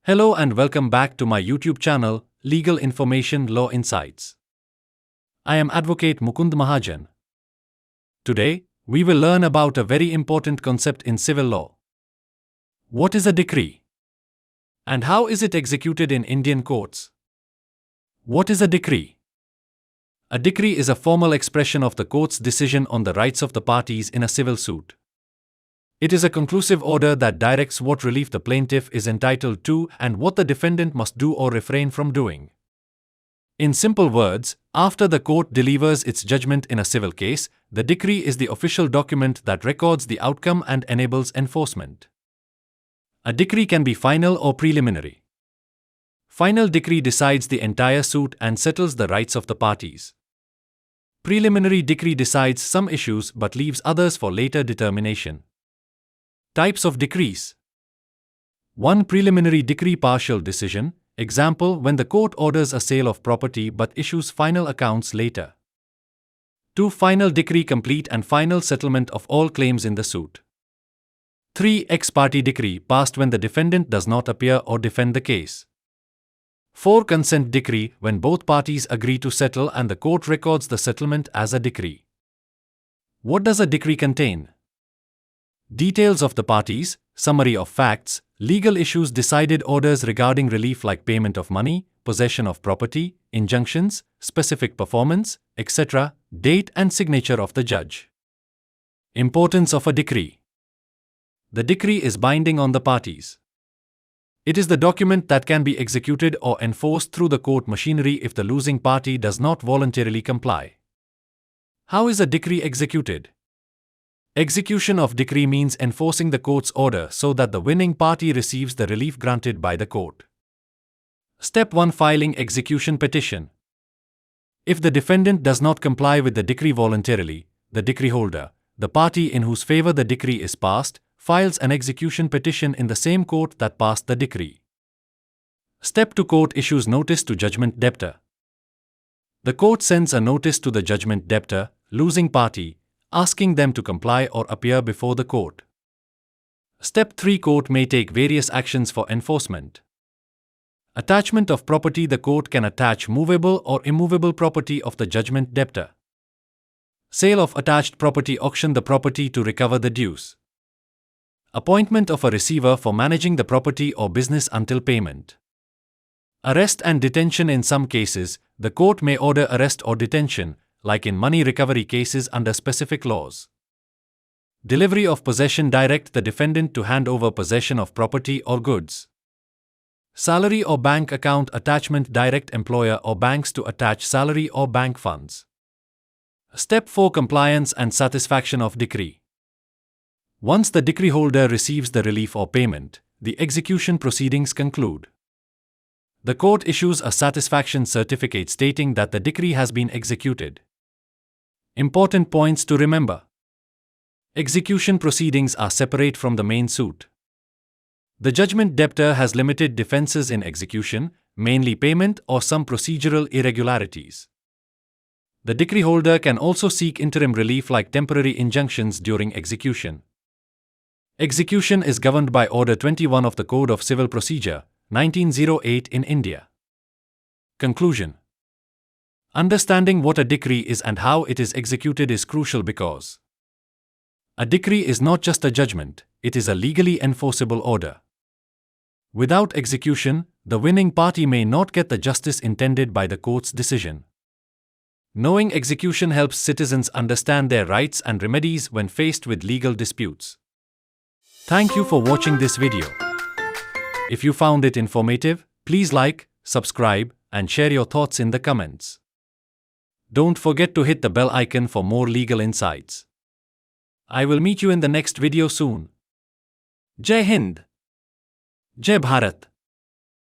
Hello and welcome back to my YouTube channel, Legal Information Law Insights. I am Advocate Mukund Mahajan. Today, we will learn about a very important concept in civil law. What is a decree? And how is it executed in Indian courts? What is a decree? A decree is a formal expression of the court's decision on the rights of the parties in a civil suit. It is a conclusive order that directs what relief the plaintiff is entitled to and what the defendant must do or refrain from doing. In simple words, after the court delivers its judgment in a civil case, the decree is the official document that records the outcome and enables enforcement. A decree can be final or preliminary. Final decree decides the entire suit and settles the rights of the parties. Preliminary decree decides some issues but leaves others for later determination. Types of decrees. 1. Preliminary decree, partial decision. Example, when the court orders a sale of property but issues final accounts later. 2. Final decree, complete and final settlement of all claims in the suit. 3. Ex parte decree, passed when the defendant does not appear or defend the case. 4. Consent decree, when both parties agree to settle and the court records the settlement as a decree. What does a decree contain? Details of the parties, summary of facts, legal issues, decided orders regarding relief like payment of money, possession of property, injunctions, specific performance, etc., date and signature of the judge. Importance of a decree. The decree is binding on the parties. It is the document that can be executed or enforced through the court machinery if the losing party does not voluntarily comply. How is a decree executed? Execution of decree means enforcing the court's order so that the winning party receives the relief granted by the court. Step 1. Filing execution petition. If the defendant does not comply with the decree voluntarily, the decree holder, the party in whose favor the decree is passed, files an execution petition in the same court that passed the decree. Step 2. Court issues notice to judgment debtor. The court sends a notice to the judgment debtor, losing party, asking them to comply or appear before the court. Step 3. Court may take various actions for enforcement. Attachment of property. The court can attach movable or immovable property of the judgment debtor. Sale of attached property. Auction the property to recover the dues. Appointment of a receiver for managing the property or business until payment. Arrest and detention. In some cases, the court may order arrest or detention, like in money recovery cases under specific laws. Delivery of possession. Direct the defendant to hand over possession of property or goods. Salary or bank account attachment. Direct employer or banks to attach salary or bank funds. Step 4. Compliance and satisfaction of decree. Once the decree holder receives the relief or payment, the execution proceedings conclude. The court issues a satisfaction certificate stating that the decree has been executed. Important points to remember. Execution proceedings are separate from the main suit. The judgment debtor has limited defenses in execution, mainly payment or some procedural irregularities. The decree holder can also seek interim relief like temporary injunctions during execution. Execution is governed by Order 21 of the Code of Civil Procedure, 1908 in India. Conclusion. Understanding what a decree is and how it is executed is crucial because a decree is not just a judgment, it is a legally enforceable order. Without execution, the winning party may not get the justice intended by the court's decision. Knowing execution helps citizens understand their rights and remedies when faced with legal disputes. Thank you for watching this video. If you found it informative, please like, subscribe, and share your thoughts in the comments. Don't forget to hit the bell icon for more legal insights. I will meet you in the next video soon. Jai Hind. Jai Bharat.